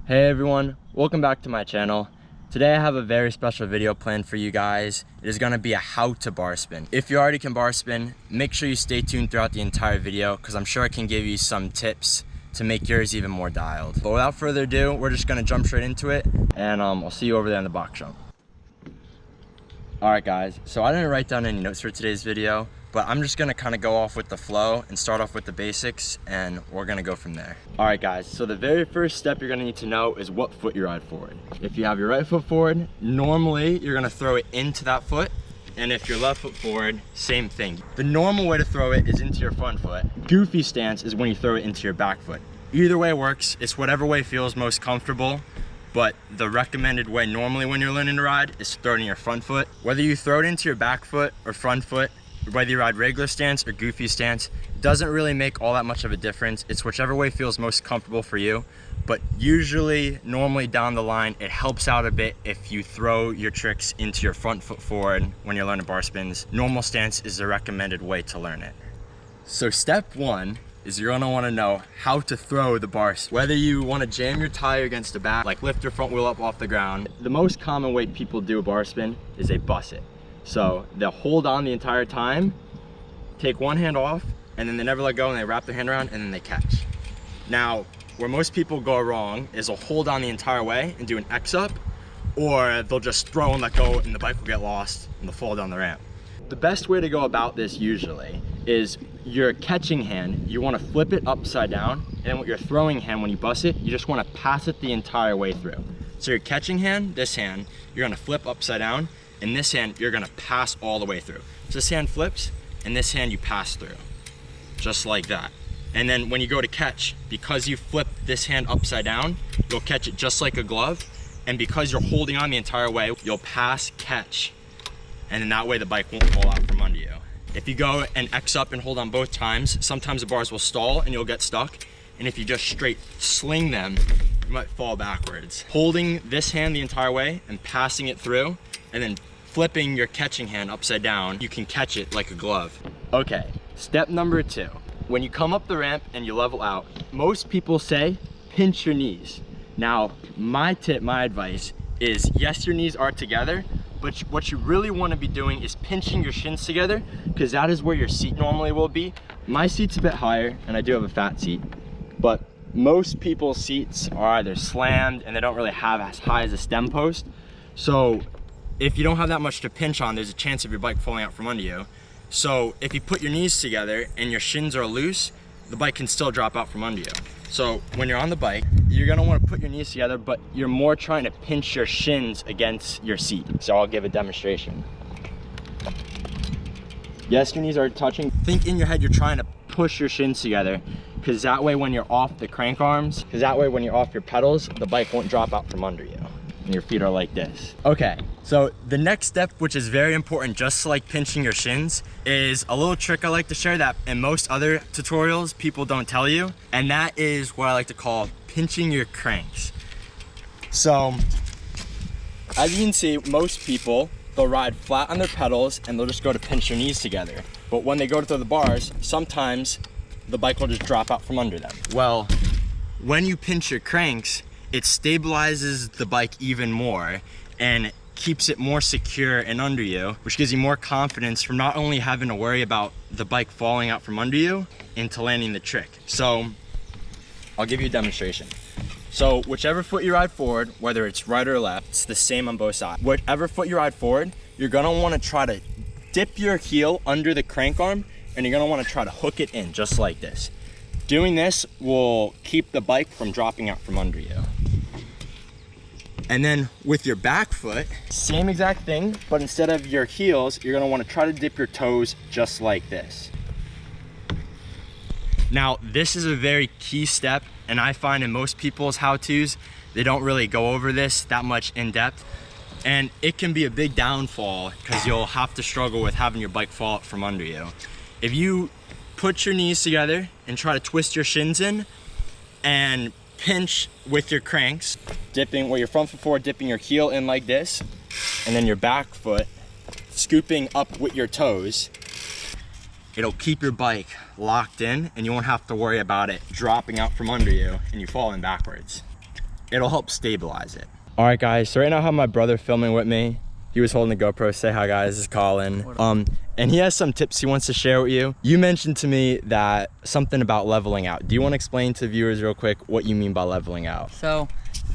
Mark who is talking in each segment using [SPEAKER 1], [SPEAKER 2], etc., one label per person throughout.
[SPEAKER 1] Hey everyone, welcome back to my channel. Today I have a very special video planned for you guys. It is going to be a how to bar spin. If you already can bar spin, make sure you stay tuned throughout the entire video because I'm sure I can give you some tips to make yours even more dialed. But without further ado, we're just going to jump straight into it, and I'll see you over there in the box jump. Alright guys, so I didn't write down any notes for today's video, but I'm just gonna kind of go off with the flow and start off with the basics, and we're gonna go from there. All right guys, so the very first step you're gonna need to know is what foot you ride forward. If you have your right foot forward, normally you're gonna throw it into that foot, and if your left foot forward, same thing. The normal way to throw it is into your front foot. Goofy stance is when you throw it into your back foot. Either way works, it's whatever way feels most comfortable. But the recommended way normally when you're learning to ride is to throw it in your front foot. Whether you throw it into your back foot or front foot, whether you ride regular stance or goofy stance, doesn't really make all that much of a difference. It's whichever way feels most comfortable for you. But usually, normally down the line, it helps out a bit if you throw your tricks into your front foot forward when you're learning bar spins. Normal stance is the recommended way to learn it. So step one is you're gonna wanna know how to throw the bars. Whether you wanna jam your tire against the back, like lift your front wheel up off the ground. The most common way people do a bar spin is they bus it. So they'll hold on the entire time, take one hand off, and then they never let go and they wrap their hand around and then they catch. Now, where most people go wrong is they'll hold on the entire way and do an X up, or they'll just throw and let go and the bike will get lost and they'll fall down the ramp. The best way to go about this usually is your catching hand, you want to flip it upside down, and then with your throwing hand, when you bust it, you just want to pass it the entire way through. So your catching hand, this hand, you're going to flip upside down, and this hand, you're going to pass all the way through. So this hand flips, and this hand you pass through, just like that. And then when you go to catch, because you flip this hand upside down, you'll catch it just like a glove, and because you're holding on the entire way, you'll pass, catch, and then that way the bike won't fall out from under you. If you go and X up and hold on both times, sometimes the bars will stall and you'll get stuck. And if you just straight sling them, you might fall backwards. Holding this hand the entire way and passing it through, and then flipping your catching hand upside down, you can catch it like a glove. Okay, step number two. When you come up the ramp and you level out, most people say, pinch your knees. Now, my tip, my advice is, yes, your knees are together, but what you really want to be doing is pinching your shins together, because that is where your seat normally will be. My seat's a bit higher, and I do have a fat seat, but most people's seats are either slammed and they don't really have as high as a stem post. So if you don't have that much to pinch on, there's a chance of your bike falling out from under you. So if you put your knees together and your shins are loose, the bike can still drop out from under you. So when you're on the bike, you're gonna wanna put your knees together, but you're more trying to pinch your shins against your seat. So I'll give a demonstration. Yes, your knees are touching. Think in your head you're trying to push your shins together, because that way when you're off the crank arms, because that way when you're off your pedals, the bike won't drop out from under you. And your feet are like this. Okay, so the next step, which is very important, just like pinching your shins, is a little trick I like to share that in most other tutorials people don't tell you, and that is what I like to call pinching your cranks. So, as you can see, most people, they'll ride flat on their pedals and they'll just go to pinch their knees together. But when they go to throw the bars, sometimes the bike will just drop out from under them. Well, when you pinch your cranks, it stabilizes the bike even more and keeps it more secure and under you, which gives you more confidence from not only having to worry about the bike falling out from under you into landing the trick. So I'll give you a demonstration. So whichever foot you ride forward, whether it's right or left, it's the same on both sides. Whatever foot you ride forward, you're gonna wanna try to dip your heel under the crank arm, and you're gonna wanna try to hook it in just like this. Doing this will keep the bike from dropping out from under you. And then with your back foot, same exact thing, but instead of your heels, you're gonna wanna try to dip your toes just like this. Now, this is a very key step, and I find in most people's how-tos, they don't really go over this that much in depth, and it can be a big downfall because you'll have to struggle with having your bike fall out from under you. If you put your knees together and try to twist your shins in and pinch with your cranks, dipping with your front foot forward, dipping your heel in like this, and then your back foot scooping up with your toes, it'll keep your bike locked in and you won't have to worry about it dropping out from under you and you falling backwards. it'll help stabilize it. All right, guys, so right now I have my brother filming with me. He was holding the GoPro. Say hi, guys, this is Colin. And he has some tips he wants to share with you. You mentioned to me that something about leveling out. Do you want to explain to viewers real quick what you mean by leveling out?
[SPEAKER 2] So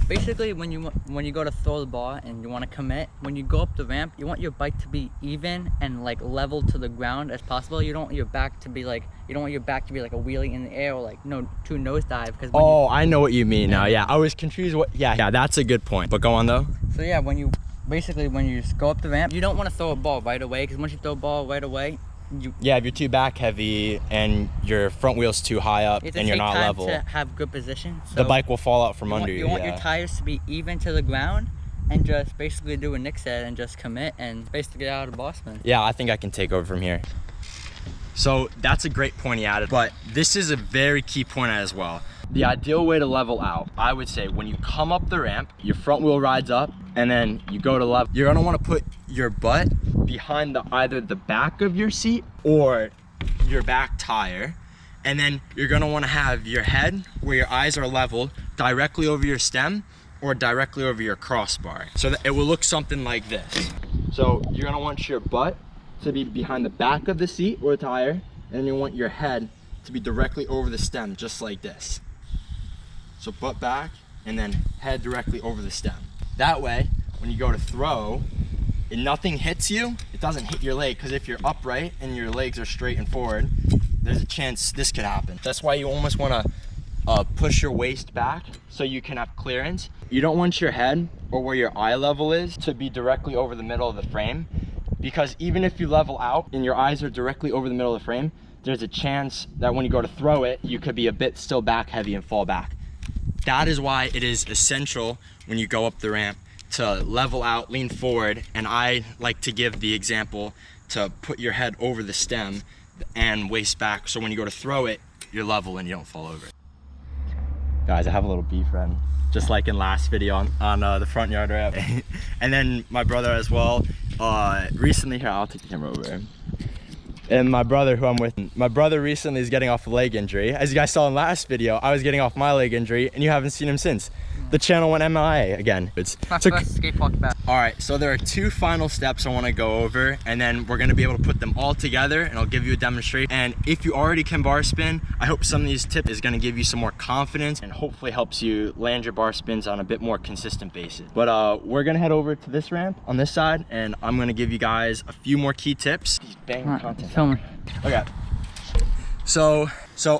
[SPEAKER 2] basically, when you go to throw the ball and you want to commit, when you go up the ramp, you want your bike to be even and like level to the ground as possible. You don't want your back to be like a wheelie in the air or like to nosedive. Because
[SPEAKER 1] I know what you mean now. Yeah, I was confused. Yeah, that's a good point. But go on though.
[SPEAKER 2] So yeah, when you just go up the ramp, you don't want to throw a ball right away, because once you throw a ball right away, if you're
[SPEAKER 1] too back heavy and your front wheel's too high up and you're not level,
[SPEAKER 2] to have good position. So
[SPEAKER 1] the bike will fall out from under you.
[SPEAKER 2] You want your tires to be even to the ground and just basically do what Nick said and just commit and basically get out of the ball spin.
[SPEAKER 1] Yeah, I think I can take over from here. So that's a great point he added, but this is a very key point as well. The ideal way to level out, I would say, when you come up the ramp, your front wheel rides up and then you go to level, you're gonna wanna put your butt behind either the back of your seat or your back tire. And then you're gonna wanna have your head, where your eyes are level, directly over your stem or directly over your crossbar. So that it will look something like this. So you're gonna want your butt to be behind the back of the seat or tire, and you want your head to be directly over the stem, just like this. So butt back and then head directly over the stem. That way, when you go to throw, and nothing hits you, it doesn't hit your leg, because if you're upright and your legs are straight and forward, there's a chance this could happen. That's why you almost wanna push your waist back so you can have clearance. You don't want your head or where your eye level is to be directly over the middle of the frame, because even if you level out and your eyes are directly over the middle of the frame, there's a chance that when you go to throw it, you could be a bit still back heavy and fall back. That is why it is essential when you go up the ramp to level out, lean forward, and I like to give the example to put your head over the stem and waist back, so when you go to throw it, you're level and you don't fall over. Guys, I have a little beef friend, just like in last video on the front yard ramp. And then my brother as well, recently, here, I'll take the camera over. And my brother, who I'm with, my brother recently is getting off a leg injury. As you guys saw in last video, I was getting off my leg injury and you haven't seen him since. The channel went MIA again. All right, so there are two final steps I wanna go over, and then we're gonna be able to put them all together and I'll give you a demonstration. And if you already can bar spin, I hope some of these tips is gonna give you some more confidence and hopefully helps you land your bar spins on a bit more consistent basis. But we're gonna head over to this ramp on this side, and I'm gonna give you guys a few more key tips. He's banging content. Okay. So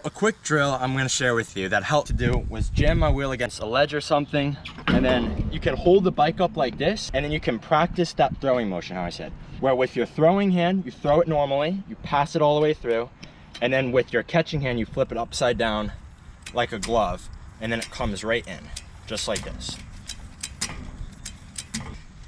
[SPEAKER 1] a quick drill I'm gonna share with you that helped to do was jam my wheel against a ledge or something, and then you can hold the bike up like this, and then you can practice that throwing motion, how I said. Where with your throwing hand, you throw it normally, you pass it all the way through, and then with your catching hand, you flip it upside down like a glove, and then it comes right in, just like this.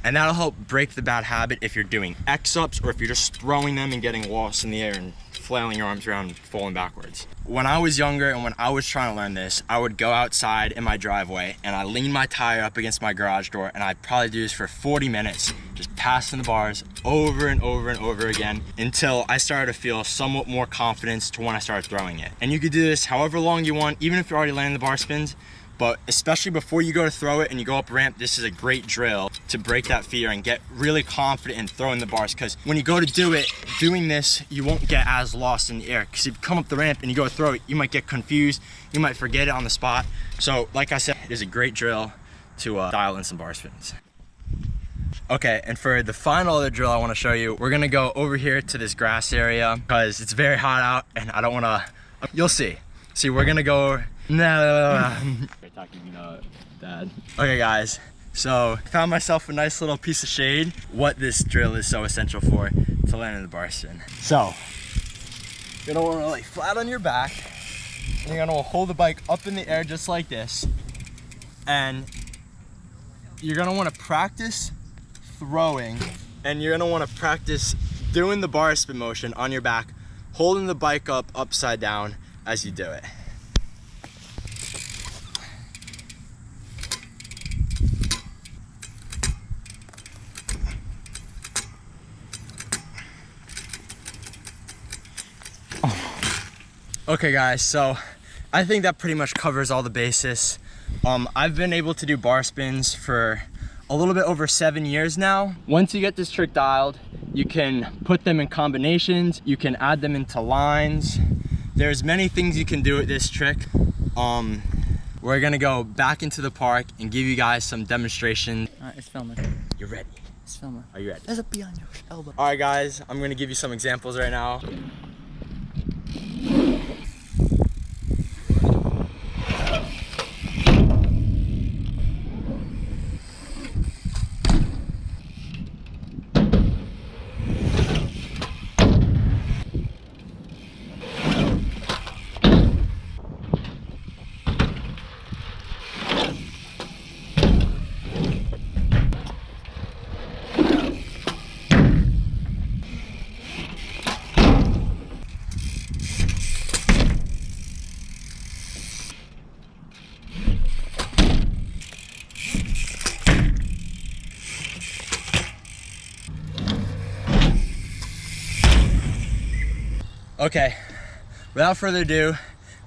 [SPEAKER 1] And that'll help break the bad habit if you're doing X-ups or if you're just throwing them and getting lost in the air and flailing your arms around and falling backwards. When I was younger and when I was trying to learn this, I would go outside in my driveway and I lean my tire up against my garage door, and I'd probably do this for 40 minutes, just passing the bars over and over and over again until I started to feel somewhat more confidence to when I started throwing it. And you could do this however long you want, even if you're already landing the bar spins. But especially before you go to throw it and you go up a ramp, this is a great drill to break that fear and get really confident in throwing the bars. Because when you go to do it, doing this, you won't get as lost in the air. Because if you come up the ramp and you go to throw it, you might get confused. You might forget it on the spot. So like I said, it is a great drill to dial in some bar spins. Okay, and for the final other drill I want to show you, we're going to go over here to this grass area because it's very hot out and I don't want to, you'll see. See, we're going to go, Dad. Okay guys, so I found myself a nice little piece of shade. What this drill is so essential for to land in the bar spin. So, you're gonna wanna lay flat on your back, and you're gonna hold the bike up in the air just like this. And you're gonna wanna practice throwing, and you're gonna wanna practice doing the bar spin motion on your back, holding the bike up upside down as you do it. Okay guys, so I think that pretty much covers all the basis. I've been able to do bar spins for a little bit over 7 years now. Once you get this trick dialed, you can put them in combinations, you can add them into lines. There's many things you can do with this trick. We're gonna go back into the park and give you guys some demonstration.
[SPEAKER 2] It's filming.
[SPEAKER 1] You're ready.
[SPEAKER 2] It's filming.
[SPEAKER 1] Are you ready?
[SPEAKER 2] There's a bee on your elbow.
[SPEAKER 1] All right, guys, I'm gonna give you some examples right now. Okay, without further ado,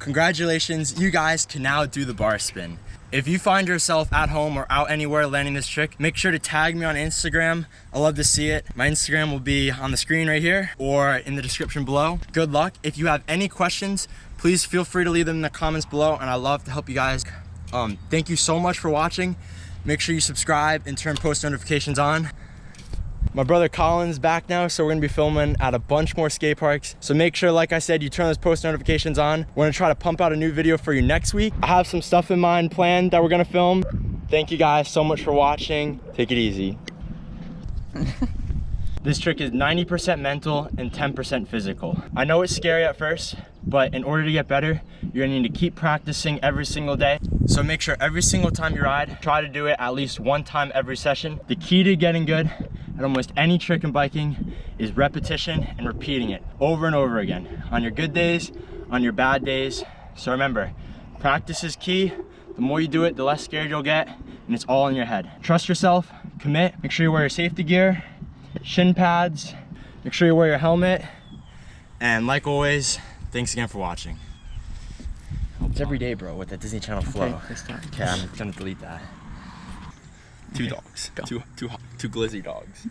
[SPEAKER 1] congratulations, you guys can now do the bar spin. If you find yourself at home or out anywhere learning this trick, make sure to tag me on Instagram. I love to see it. My Instagram will be on the screen right here or in the description below. Good luck. If you have any questions, please feel free to leave them in the comments below, and I love to help you guys. Thank you so much for watching. Make sure you subscribe and turn post notifications on. My brother Colin's back now, so we're gonna be filming at a bunch more skate parks. So make sure, like I said, you turn those post notifications on. We're gonna try to pump out a new video for you next week. I have some stuff in mind planned that we're gonna film. Thank you guys so much for watching. Take it easy. This trick is 90% mental and 10% physical. I know it's scary at first, but in order to get better, you're gonna need to keep practicing every single day. So make sure every single time you ride, try to do it at least one time every session. The key to getting good at almost any trick in biking is repetition and repeating it over and over again. On your good days, on your bad days. So remember, practice is key. The more you do it, the less scared you'll get, and it's all in your head. Trust yourself, commit, make sure you wear your safety gear, shin pads, make sure you wear your helmet, and like always, thanks again for watching. It's every day, bro, with the Disney Channel flow. Okay, I'm gonna delete that. Two dogs. Two glizzy dogs.